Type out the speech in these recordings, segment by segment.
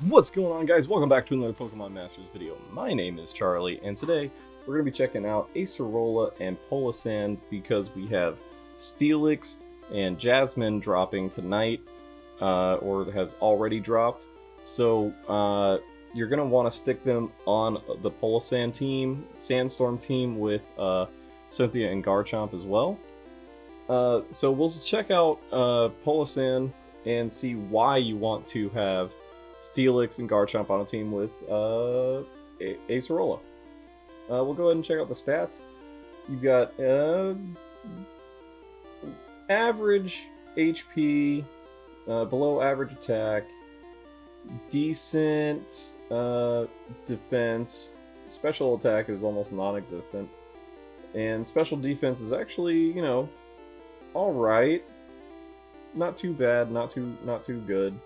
What's going on, guys? Welcome back to another Pokemon Masters video. My name is Charlie, and today we're going to be checking out Acerola and Palossand because we have Steelix and Jasmine dropping tonight, or has already dropped. So you're going to want to stick them on the Palossand team, Sandstorm team with Cynthia and Garchomp as well. So we'll check out Palossand and see why you want to have Steelix and Garchomp on a team with Acerola. We'll go ahead and check out the stats. You've got average HP, below average attack, decent defense, special attack is almost non-existent, and special defense is actually, alright. Not too bad, not too good.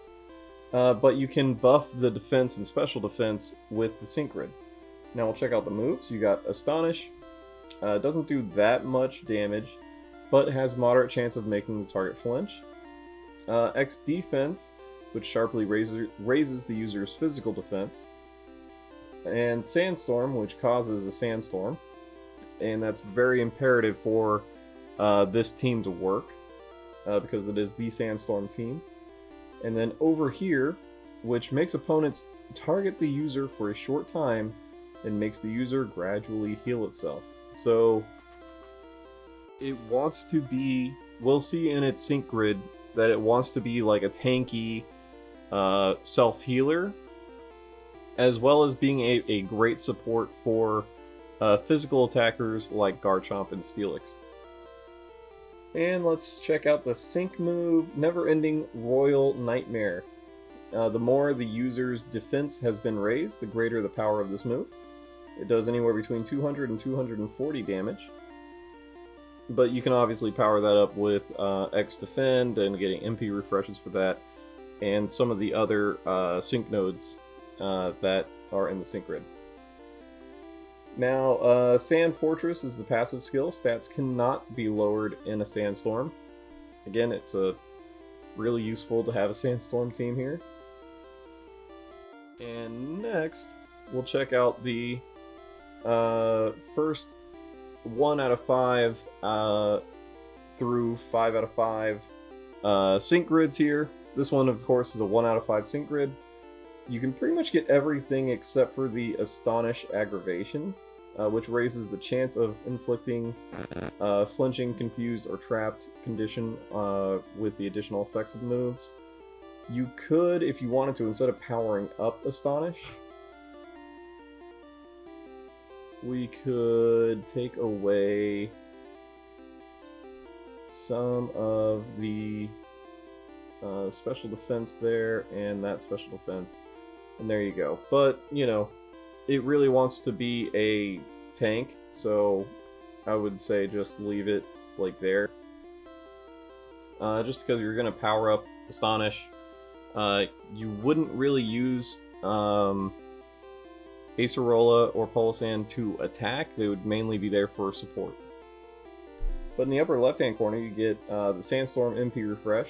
But you can buff the defense and special defense with the Sync Grid. Now we'll check out the moves. You got Astonish. Doesn't do that much damage, but has moderate chance of making the target flinch. X Defense, which sharply raises the user's physical defense. And Sandstorm, which causes a sandstorm. And that's very imperative for this team to work, because it is the Sandstorm team. And then over here, which makes opponents target the user for a short time and makes the user gradually heal itself. So it wants to be, we'll see in its Sync Grid that it wants to be like a tanky self-healer, as well as being a great support for physical attackers like Garchomp and Steelix. And let's check out the Sync move, Neverending Royal Nightmare. The more the user's defense has been raised, the greater the power of this move. It does anywhere between 200 and 240 damage. But you can obviously power that up with X Defend and getting MP refreshes for that, and some of the other sync nodes that are in the Sync Grid. Now, Sand Fortress is the passive skill. Stats cannot be lowered in a Sandstorm. Again, it's really useful to have a Sandstorm team here. And next, we'll check out the first 1 out of 5 through 5 out of 5 sync grids here. This one, of course, is a 1 out of 5 sync grid. You can pretty much get everything except for the Astonish Aggravation, which raises the chance of inflicting flinching, confused, or trapped condition with the additional effects of the moves. You could, if you wanted to, instead of powering up Astonish, we could take away some of the special defense there and that special defense, and there you go. But, it really wants to be a tank, so I would say just leave it like there. Just because you're going to power up Astonish, you wouldn't really use Acerola or Palossand to attack. They would mainly be there for support. But in the upper left-hand corner, you get the Sandstorm MP Refresh,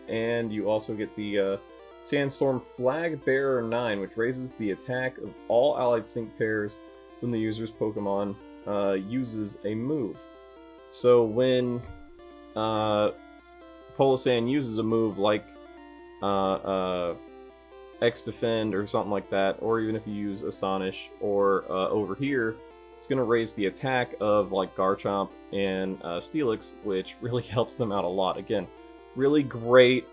and you also get the Sandstorm Flag Bearer 9, which raises the attack of all allied sync pairs when the user's Pokemon uses a move. So when Palossand uses a move like X Defend or something like that, or even if you use Astonish or over here, it's going to raise the attack of like Garchomp and Steelix, which really helps them out a lot. Again, really great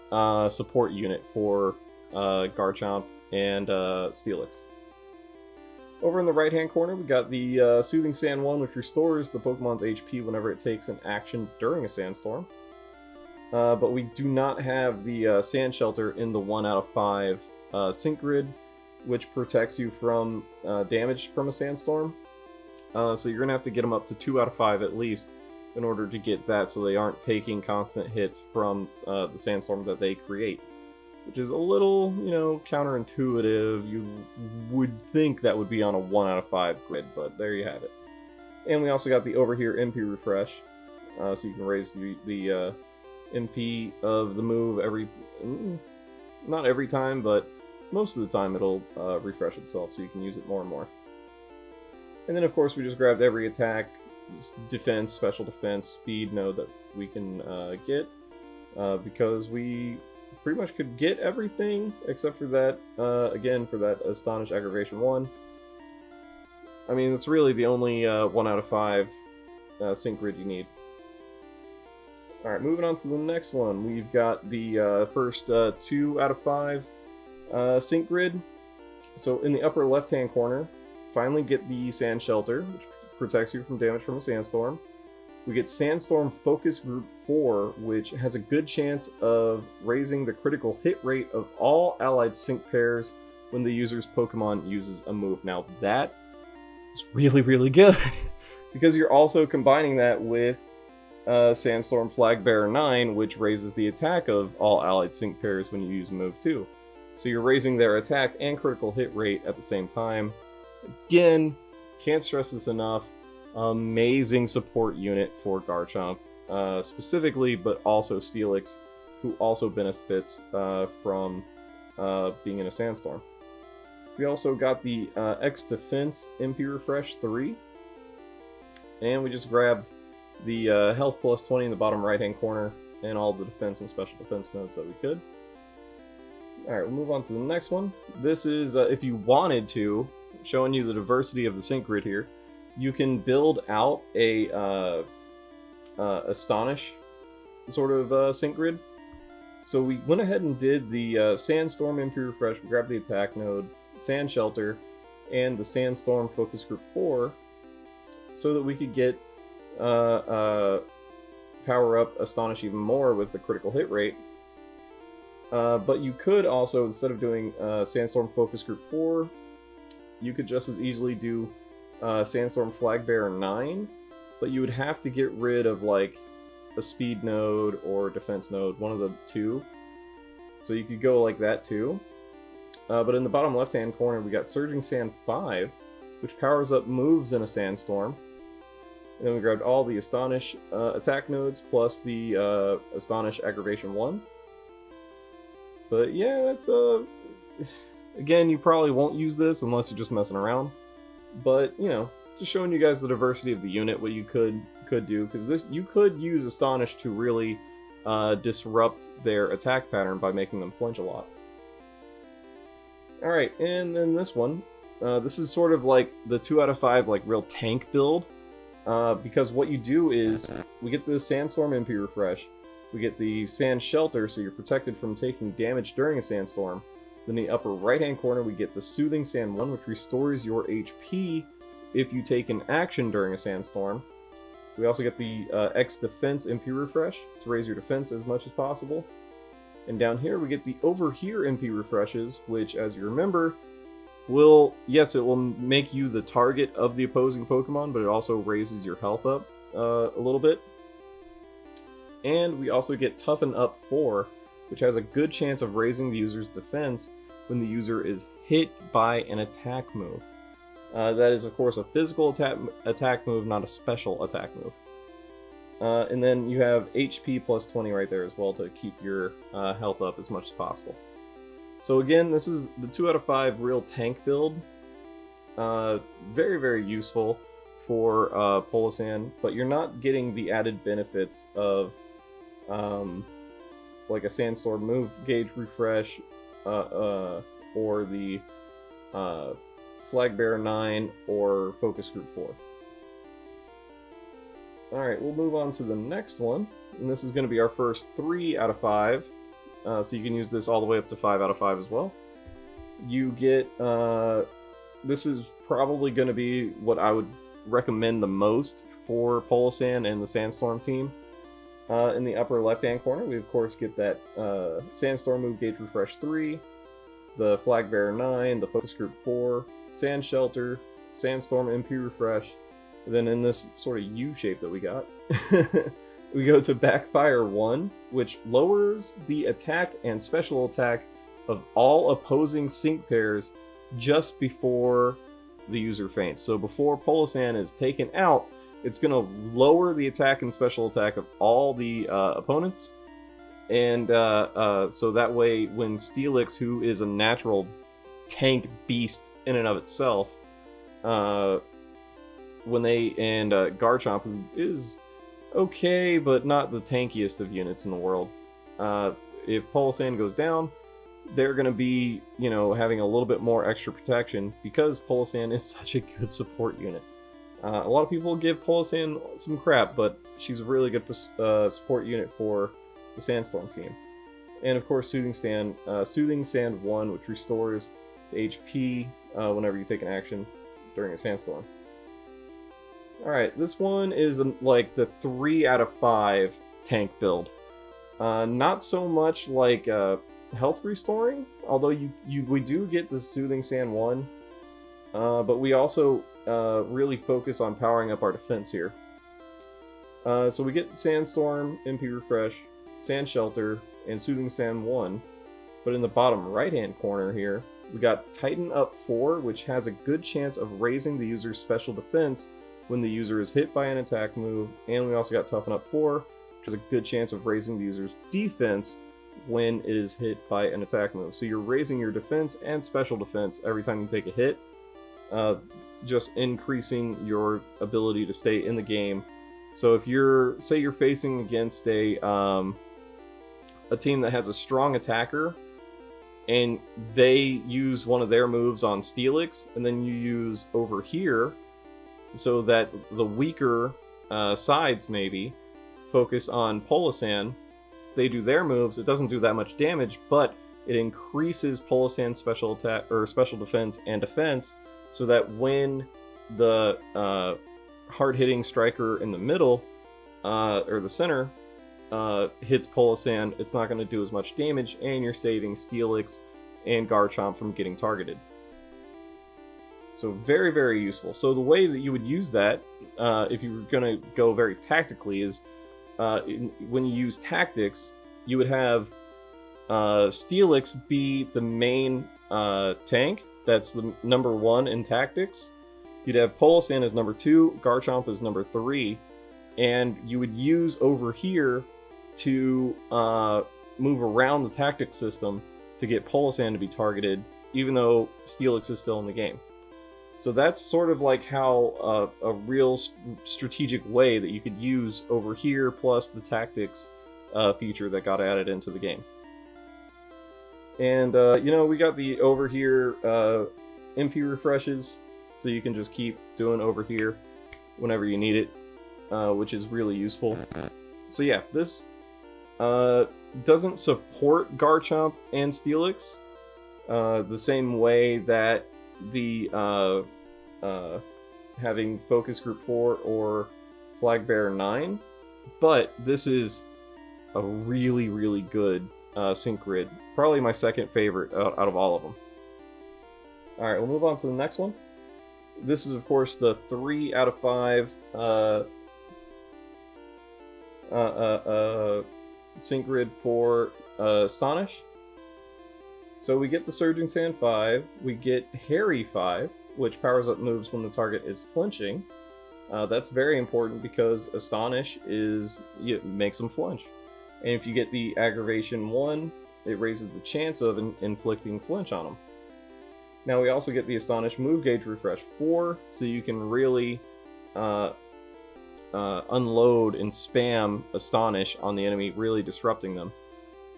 support unit for Garchomp and Steelix. Over in the right-hand corner, we got the Soothing Sand 1, which restores the Pokemon's HP whenever it takes an action during a sandstorm. But we do not have the Sand Shelter in the 1 out of 5 Sync Grid, which protects you from damage from a sandstorm. So you're going to have to get them up to 2 out of 5 at least in order to get that, so they aren't taking constant hits from the sandstorm that they create, which is a little, counterintuitive. You would think that would be on a 1 out of 5 grid, but there you have it. And we also got the over here MP Refresh, so you can raise the MP of the move not every time, but most of the time it'll refresh itself, so you can use it more and more. And then, of course, we just grabbed every attack, defense, special defense, speed node that we can get, because we pretty much could get everything except for that, again, for that Astonish Aggravation 1. I mean, it's really the only 1 out of 5 sync grid you need. Alright, moving on to the next one. We've got the first 2 out of 5 sync grid. So in the upper left-hand corner, finally get the Sand Shelter, which protects you from damage from a Sandstorm. We get Sandstorm Focus Group 4, which has a good chance of raising the critical hit rate of all allied sync pairs when the user's Pokemon uses a move. Now that is really, really good, because you're also combining that with Sandstorm Flag Bearer 9, which raises the attack of all allied sync pairs when you use a move too. So you're raising their attack and critical hit rate at the same time. Again, can't stress this enough. Amazing support unit for Garchomp, specifically, but also Steelix, who also benefits from being in a Sandstorm. We also got the X Defense MP Refresh 3, and we just grabbed the Health plus 20 in the bottom right hand corner, and all the defense and special defense nodes that we could. Alright, we'll move on to the next one. This is, if you wanted to, showing you the diversity of the sync grid here, you can build out a Astonish sort of sync grid. So we went ahead and did the Sandstorm MP Refresh, we grabbed the attack node, Sand Shelter, and the Sandstorm Focus Group 4, so that we could get power up Astonish even more with the critical hit rate. But you could also, instead of doing Sandstorm Focus Group 4, you could just as easily do Sandstorm Flag Bearer 9, but you would have to get rid of like a speed node or defense node, one of the two. So you could go like that too. But in the bottom left hand corner we got Surging Sand 5, which powers up moves in a Sandstorm. And then we grabbed all the Astonish attack nodes plus the Astonish Aggravation 1. But yeah, that's again, you probably won't use this unless you're just messing around. But, you know, just showing you guys the diversity of the unit, what you could do, because this you could use Astonish to really disrupt their attack pattern by making them flinch a lot. Alright, and then this one. This is sort of like the 2 out of 5 like real tank build. Because what you do is, we get the Sandstorm MP Refresh, we get the Sand Shelter, so you're protected from taking damage during a Sandstorm. Then in the upper right hand corner we get the Soothing Sand 1, which restores your HP if you take an action during a Sandstorm. We also get the X Defense MP Refresh to raise your defense as much as possible. And down here we get the Over Here MP Refreshes, which, as you remember, will, yes, it will make you the target of the opposing Pokemon, but it also raises your health up a little bit. And we also get Toughen Up 4, which has a good chance of raising the user's defense when the user is hit by an attack move. That is, of course, a physical attack move, not a special attack move. And then you have HP plus 20 right there as well to keep your health up as much as possible. So again, this is the 2 out of 5 real tank build. Very, very useful for Palossand, but you're not getting the added benefits of like a Sandstorm move gauge refresh, or the Flag Bearer 9 or Focus Group 4. Alright, we'll move on to the next one, and this is going to be our first 3 out of 5, so you can use this all the way up to 5 out of 5 as well. You get, this is probably going to be what I would recommend the most for Palossand and the Sandstorm team. In the upper left-hand corner, we of course get that Sandstorm Move Gauge Refresh 3, the Flag Bearer 9, the Focus Group 4, Sand Shelter, Sandstorm MP Refresh, and then in this sort of U shape that we got, we go to Backfire 1, which lowers the attack and special attack of all opposing sync pairs just before the user faints. So before Palossand is taken out, it's going to lower the attack and special attack of all the opponents. And so that way, when Steelix, who is a natural tank beast in and of itself. Garchomp, who is okay, but not the tankiest of units in the world. If Palossand goes down, they're going to be, having a little bit more extra protection because Palossand is such a good support unit. A lot of people give Palossand some crap, but she's a really good support unit for the Sandstorm team. And of course, Soothing Sand 1, which restores the HP whenever you take an action during a sandstorm. Alright, this one is like the 3 out of 5 tank build. Not so much like health restoring, although we do get the Soothing Sand 1, but we also really focus on powering up our defense here. So we get Sandstorm, MP Refresh, Sand Shelter, and Soothing Sand 1, but in the bottom right-hand corner here, we got Tighten Up 4, which has a good chance of raising the user's special defense when the user is hit by an attack move, and we also got Toughen Up 4, which has a good chance of raising the user's defense when it is hit by an attack move. So you're raising your defense and special defense every time you take a hit, just increasing your ability to stay in the game. So if you're facing against a team that has a strong attacker, and they use one of their moves on Steelix, and then you use over here, so that the weaker sides maybe focus on Palossand. They do their moves. It doesn't do that much damage, but it increases Palossand's special attack or special defense and defense, so that when the hard-hitting striker in the middle or the center hits Palossand, it's not going to do as much damage, and you're saving Steelix and Garchomp from getting targeted. So very, very useful. So the way that you would use that, if you were going to go very tactically, is when you use tactics, you would have Steelix be the main tank. That's the number 1 in tactics. You'd have Palossand as number 2, Garchomp as number 3, and you would use over here to move around the tactic system to get Palossand to be targeted, even though Steelix is still in the game. So that's sort of like how a real strategic way that you could use over here, plus the tactics feature that got added into the game. And, we got the over here MP refreshes, so you can just keep doing over here whenever you need it, which is really useful. So yeah, this doesn't support Garchomp and Steelix the same way that the having Focus Group 4 or Flag Bearer 9, but this is a really, really good sync grid. Probably my second favorite out of all of them. Alright, we'll move on to the next one. This is, of course, the 3 out of 5 sync grid for Sonish. So we get the Surging Sand 5, we get Harry 5, which powers up moves when the target is flinching. That's very important because Astonish makes them flinch. And if you get the Aggravation 1, it raises the chance of inflicting flinch on them. Now we also get the Astonish Move Gauge Refresh 4, so you can really unload and spam Astonish on the enemy, really disrupting them.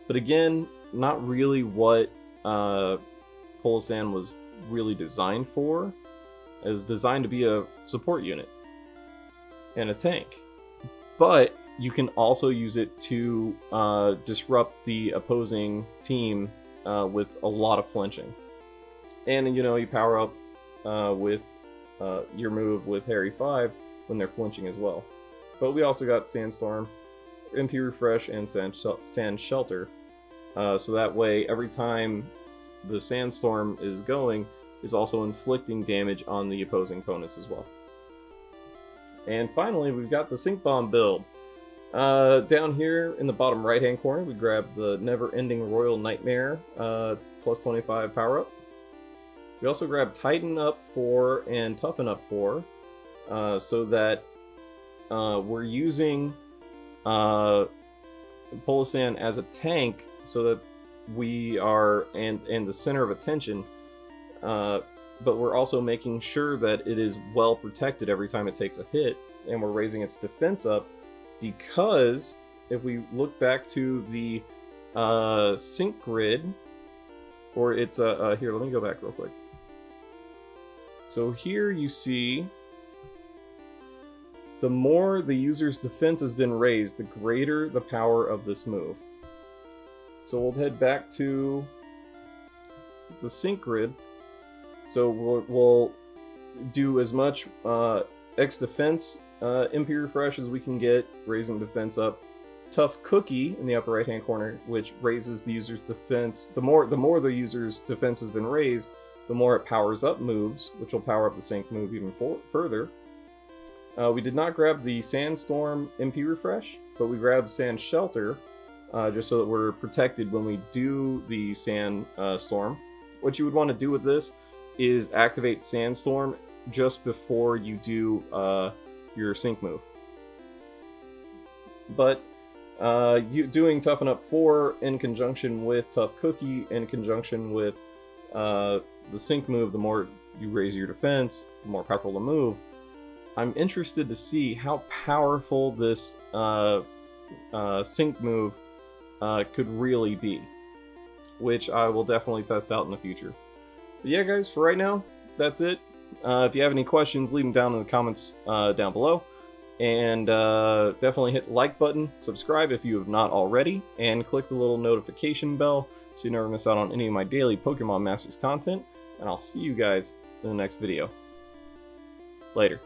But again, not really what Palossand was really designed for. It was designed to be a support unit and a tank. But you can also use it to disrupt the opposing team with a lot of flinching. And you power up with your move with Harry 5 when they're flinching as well. But we also got Sandstorm, MP Refresh, and Sand Shelter. So that way, every time the Sandstorm is going, is also inflicting damage on the opposing opponents as well. And finally, we've got the Sync Bomb build. Down here in the bottom right-hand corner, we grab the Neverending Royal Nightmare plus 25 power-up. We also grab Tighten Up 4 and Toughen Up 4, so that we're using Palossand as a tank, so that we are and the center of attention, but we're also making sure that it is well protected every time it takes a hit, and we're raising its defense up, because if we look back to the sync grid, or it's here, let me go back real quick. So here you see, the more the user's defense has been raised, the greater the power of this move. So we'll head back to the sync grid. So we'll do as much X defense MP refresh as we can get, raising defense up. Tough Cookie in the upper right hand corner, which raises the user's defense. The more the user's defense has been raised, the more it powers up moves, which will power up the sync move even further. We did not grab the Sandstorm MP refresh, but we grabbed Sand Shelter, just so that we're protected when we do the Sandstorm. What you would want to do with this is activate Sandstorm just before you do your sync move. But you doing Toughen Up 4 in conjunction with Tough Cookie, in conjunction with the sync move, the more you raise your defense, the more powerful the move. I'm interested to see how powerful this sync move could really be, which I will definitely test out in the future. But yeah, guys, for right now, that's it. If you have any questions, leave them down in the comments down below. And definitely hit the like button, subscribe if you have not already, and click the little notification bell so you never miss out on any of my daily Pokemon Masters content. And I'll see you guys in the next video. Later.